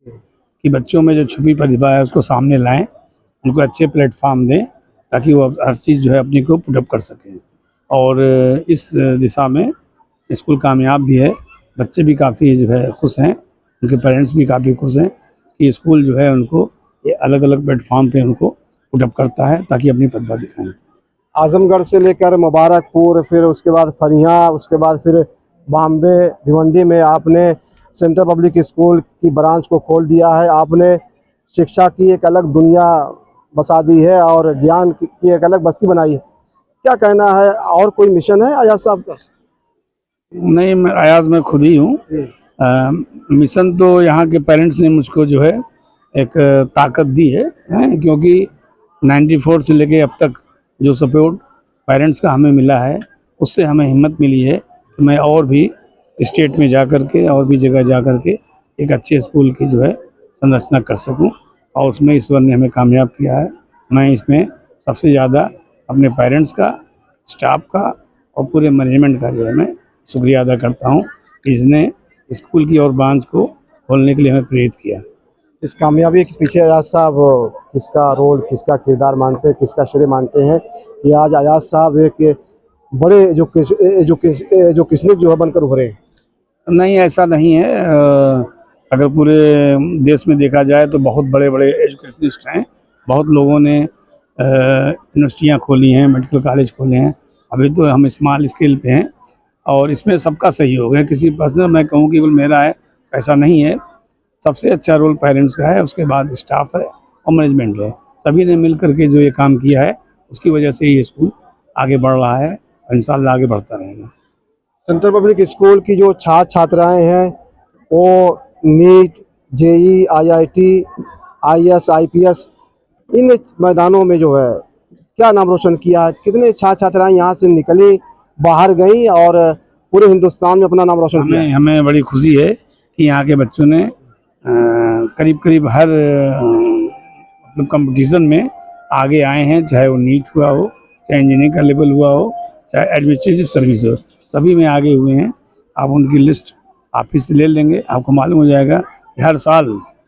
कि बच्चों में जो छुपी प्रतिभा है उसको सामने लाएं, उनको अच्छे प्लेटफॉर्म दें ताकि वो हर चीज़ जो है अपनी को पुटअप कर सकें। और इस दिशा में स्कूल कामयाब भी है, बच्चे भी काफ़ी जो है खुश हैं, उनके पेरेंट्स भी काफ़ी खुश हैं कि स्कूल जो है उनको ये अलग अलग प्लेटफॉर्म पे उनको पुटअप करता है ताकि अपनी प्रतिभा दिखाएं। आजमगढ़ से लेकर मुबारकपुर, फिर उसके बाद फरिया, उसके बाद फिर बॉम्बे भिवंडी में आपने सेंट्रल पब्लिक स्कूल की ब्रांच को खोल दिया है। आपने शिक्षा की एक अलग दुनिया बसा दी है और ज्ञान की एक अलग बस्ती बनाई है। क्या कहना है, और कोई मिशन है अयाज साहब का? नहीं, मैं अयाज मैं खुद ही हूँ। मिशन तो यहाँ के पेरेंट्स ने मुझको जो है एक ताकत दी है, क्योंकि 94 से लेके अब तक जो सपोर्ट पेरेंट्स का हमें मिला है उससे हमें हिम्मत मिली है कि मैं और भी स्टेट में जा कर के और भी जगह जा कर के एक अच्छे स्कूल की जो है संरचना कर सकूं, और उसमें ईश्वर ने हमें कामयाब किया है। मैं इसमें सबसे ज़्यादा अपने पेरेंट्स का, स्टाफ का और पूरे मैनेजमेंट का जो है मैं शुक्रिया अदा करता हूं कि जिसने स्कूल की और ब्रांच को खोलने के लिए हमें प्रेरित किया। इस कामयाबी के पीछे अयाज साहब किसका रोल, किसका किरदार मानते हैं, किसका श्रेय मानते हैं कि आज अयाज साहब एक बड़े एजुकेशनिस्ट जो है बनकर उभरे? नहीं, ऐसा नहीं है। अगर पूरे देश में देखा जाए तो बहुत बड़े बड़े एजुकेशनिस्ट हैं, बहुत लोगों ने यूनिवर्सिटियाँ खोली हैं, मेडिकल कॉलेज खोले हैं। अभी तो हम स्मॉल स्केल पे हैं और इसमें सबका सहयोग है। किसी पर्सनल मैं कहूँ कि केवल मेरा है, ऐसा नहीं है। सबसे अच्छा रोल पेरेंट्स का है, उसके बाद स्टाफ है और मैनेजमेंट है। सभी ने मिल करके जो ये काम किया है उसकी वजह से ये स्कूल आगे बढ़ रहा है और इंशाल्लाह आगे बढ़ता रहेगा। सेंट्रल पब्लिक स्कूल की जो छात्र छात्राएँ हैं वो NEET, JEE, IIT, IAS, IPS इन मैदानों में जो है क्या नाम रोशन किया है? कितने छात्र छात्राएँ यहाँ से निकली, बाहर गईं और पूरे हिंदुस्तान में अपना नाम रोशन किया? हमें बड़ी खुशी है कि यहाँ के बच्चों ने करीब करीब हर मतलब कंपटीशन में आगे आए हैं, चाहे वो नीट हुआ हो, चाहे इंजीनियरिंग का लेवल हुआ हो, चाहे एडमिनिस्ट्रेटिव सर्विस हो, सभी में आगे हुए हैं। आप उनकी लिस्ट ऑफिस से ले लेंगे, आपको मालूम हो जाएगा कि हर साल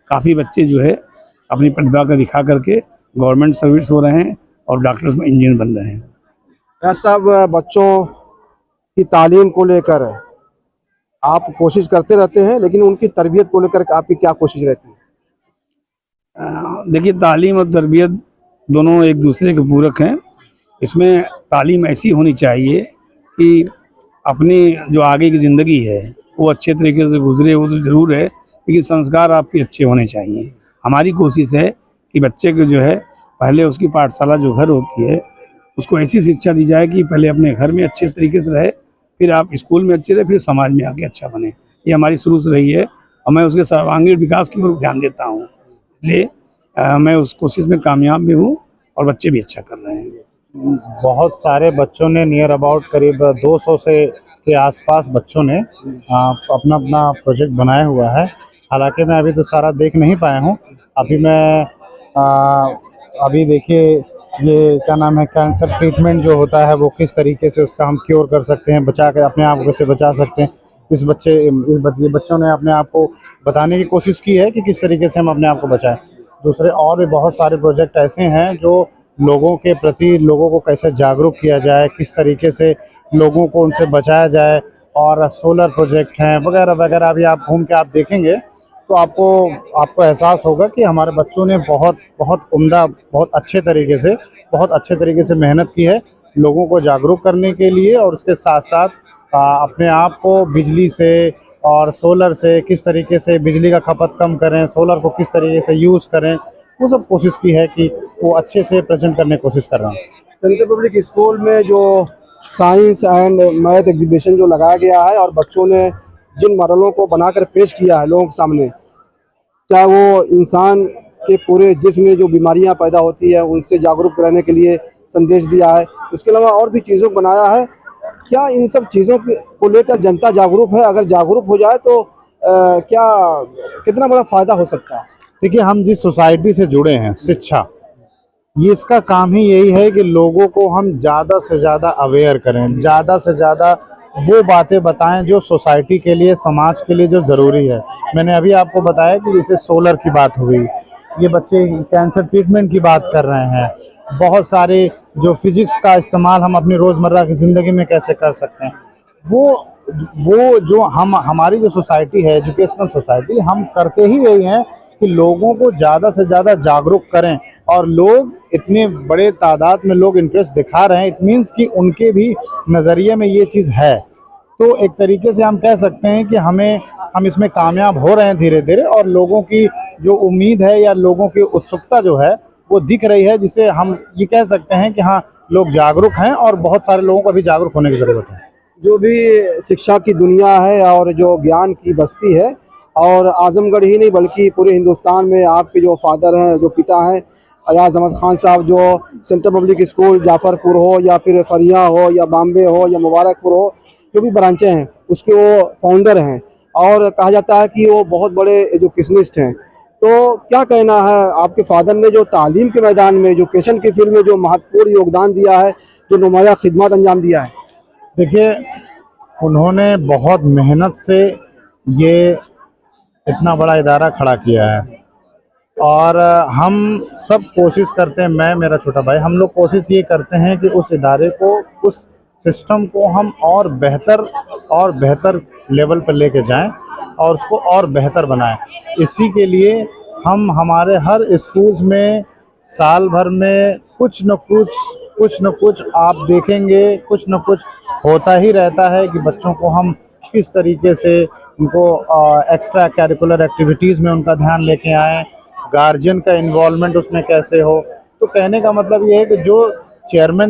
काफ़ी बच्चे जो है अपनी प्रतिभा का दिखा करके गवर्नमेंट सर्विस हो रहे हैं और डॉक्टर्स में इंजीनियर बन रहे हैं। अयाज साहब, बच्चों की तालीम को लेकर आप कोशिश करते रहते हैं, लेकिन उनकी तरबियत को लेकर आपकी क्या कोशिश रहती है? देखिए, तालीम और तरबियत दोनों एक दूसरे के पूरक हैं। इसमें तालीम ऐसी होनी चाहिए कि अपनी जो आगे की ज़िंदगी है वो अच्छे तरीके से गुजरे, वो तो ज़रूर है, लेकिन संस्कार आपके अच्छे होने चाहिए। हमारी कोशिश है कि बच्चे को जो है पहले उसकी पाठशाला जो घर होती है उसको ऐसी शिक्षा दी जाए कि पहले अपने घर में अच्छे तरीके से रहे, फिर आप स्कूल में अच्छे रहे, फिर समाज में आके अच्छा बने। ये हमारी शुरू से रही है और मैं उसके सर्वांगीण विकास की ओर ध्यान देता हूँ, इसलिए मैं उस कोशिश में कामयाब भी हूँ और बच्चे भी अच्छा कर रहे हैं। बहुत सारे बच्चों ने नियर अबाउट करीब 200 से के आसपास बच्चों ने अपना अपना प्रोजेक्ट बनाया हुआ है। हालांकि मैं अभी तो सारा देख नहीं पाया हूँ। अभी मैं अभी देखिए ये क्या नाम है, कैंसर ट्रीटमेंट जो होता है वो किस तरीके से उसका हम क्योर कर सकते हैं, बचा के अपने आप को कैसे बचा सकते हैं। ये बच्चों ने अपने आप को बताने की कोशिश की है कि किस तरीके से हम अपने आप को बचाएं। दूसरे और भी बहुत सारे प्रोजेक्ट ऐसे हैं जो लोगों के प्रति, लोगों को कैसे जागरूक किया जाए, किस तरीके से लोगों को उनसे बचाया जाए, और सोलर प्रोजेक्ट हैं वगैरह वगैरह। अभी आप घूम के आप देखेंगे तो आपको एहसास होगा कि हमारे बच्चों ने बहुत उम्दा, बहुत अच्छे तरीके से मेहनत की है लोगों को जागरूक करने के लिए, और उसके साथ साथ अपने आप को बिजली से और सोलर से किस तरीके से बिजली का खपत कम करें, सोलर को किस तरीके से यूज़ करें, वो सब कोशिश की है कि वो अच्छे से प्रेजेंट करने की कोशिश कर रहा हूँ। सेंट्रल पब्लिक स्कूल में जो साइंस एंड मैथ एग्जीबिशन जो लगाया गया है और बच्चों ने जिन मॉडलों को बनाकर पेश किया है लोगों के सामने, चाहे वो इंसान के पूरे जिस्म में जो बीमारियां पैदा होती है उनसे जागरूक रहने के लिए संदेश दिया है, इसके अलावा और भी चीज़ों को बनाया है। क्या इन सब चीज़ों को लेकर जनता जागरूक है? अगर जागरूक हो जाए तो क्या कितना बड़ा फ़ायदा हो सकता है? देखिए, हम जिस सोसाइटी से जुड़े हैं, शिक्षा, ये इसका काम ही यही है कि लोगों को हम ज़्यादा से ज़्यादा अवेयर करें, ज़्यादा से ज़्यादा वो बातें बताएं जो सोसाइटी के लिए, समाज के लिए जो ज़रूरी है। मैंने अभी आपको बताया कि जैसे सोलर की बात हुई, ये बच्चे कैंसर ट्रीटमेंट की बात कर रहे हैं, बहुत सारे जो फिजिक्स का इस्तेमाल हम अपनी रोज़मर्रा की ज़िंदगी में कैसे कर सकते हैं, वो जो हमारी जो सोसाइटी है, एजुकेशनल सोसाइटी, हम करते ही यही हैं कि लोगों को ज़्यादा से ज़्यादा जागरूक करें। और लोग इतने बड़े तादाद में लोग इंटरेस्ट दिखा रहे हैं, इट मीन्स कि उनके भी नज़रिए में ये चीज़ है। तो एक तरीके से हम कह सकते हैं कि हम इसमें कामयाब हो रहे हैं धीरे धीरे, और लोगों की जो उम्मीद है या लोगों की उत्सुकता जो है वो दिख रही है, जिसे हम ये कह सकते हैं कि हाँ, लोग जागरूक हैं और बहुत सारे लोगों को अभी जागरूक होने की ज़रूरत है। जो भी शिक्षा की दुनिया है और जो ज्ञान की बस्ती है, और आजमगढ़ ही नहीं बल्कि पूरे हिंदुस्तान में आपके जो फादर हैं, जो पिता हैं अयाज अहमद खान साहब, जो सेंट्रल पब्लिक स्कूल जाफरपुर हो या फिर फरिया हो या बॉम्बे हो या मुबारकपुर हो, जो भी ब्रांचें हैं उसके वो फाउंडर हैं, और कहा जाता है कि वो बहुत बड़े एजुकेशनिस्ट हैं। तो क्या कहना है, आपके फादर ने जो तालीम के मैदान में, एजुकेशन की फील्ड में जो महत्वपूर्ण योगदान दिया है, जो नुमाया खिदमत अंजाम दिया है? देखिए, उन्होंने बहुत मेहनत से ये इतना बड़ा इदारा खड़ा किया है, और हम सब कोशिश करते हैं, मैं, मेरा छोटा भाई, हम लोग कोशिश ये करते हैं कि उस इदारे को, उस सिस्टम को हम और बेहतर लेवल पर लेके जाएं और उसको और बेहतर बनाएं। इसी के लिए हम हमारे हर स्कूल्स में साल भर में कुछ न कुछ आप देखेंगे, कुछ न कुछ होता ही रहता है कि बच्चों को हम किस तरीके से उनको एक्स्ट्रा करिकुलर एक्टिविटीज़ में उनका ध्यान लेके आएँ, गार्जियन का इन्वॉल्वमेंट उसमें कैसे हो। तो कहने का मतलब ये है कि जो चेयरमैन